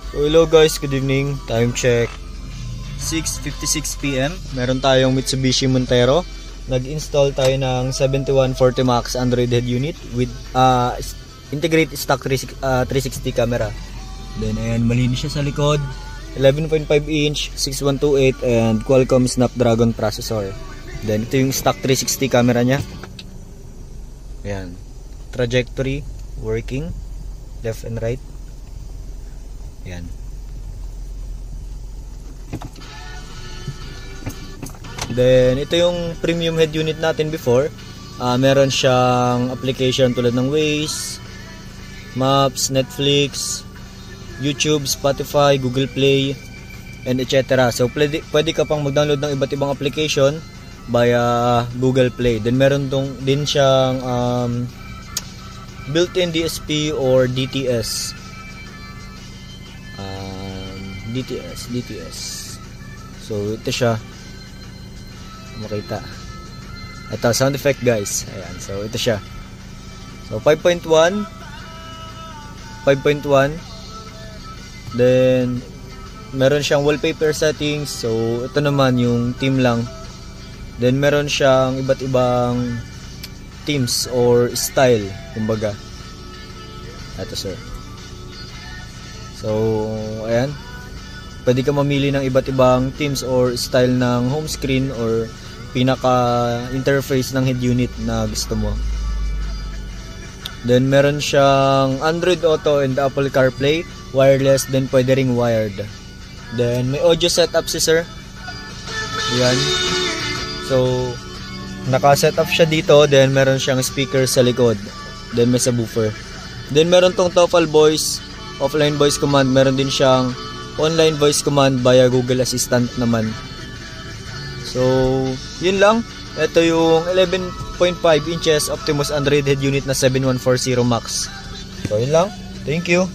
So hello guys, good evening. Time check 6:56 PM. Meron tayong Mitsubishi Montero. Nag-install tayo ng 7140 Max Android head unit with integrate stock 360 camera. Then ayan, malinis siya sa likod. 11.5 inch, 6128 and Qualcomm Snapdragon processor. Then ito yung stock 360 camera niya. Ayan. Trajectory working, left and right. Ayan. Then ito yung premium head unit natin before. Meron siyang application tulad ng Waze, Maps, Netflix, YouTube, Spotify, Google Play, and etc. So pwede ka pang mag-download ng iba't ibang application via Google Play. Then meron din siyang built-in DSP or DTS. DTS. So ito siya. Makita. Ito sound effect guys. Ayan. So ito siya. So 5.1. Then meron siyang wallpaper settings. So ito naman yung theme lang. Then meron siyang iba't ibang themes or style, kumbaga. Ito sir. So ayan. Pwede ka mamili ng iba't ibang themes or style ng home screen or pinaka-interface ng head unit na gusto mo. Then meron siyang Android Auto and Apple CarPlay, wireless, then pwede ring wired. Then may audio setup si sir. Yan. So naka-setup siya dito, then meron siyang speaker sa likod. Then may subwoofer. Then meron tong TOEFL voice, offline voice command, meron din siyang online voice command via Google Assistant naman. So, yun lang. Ito yung 11.5 inches Optimus Android head unit na 7140 Max. So, yun lang. Thank you.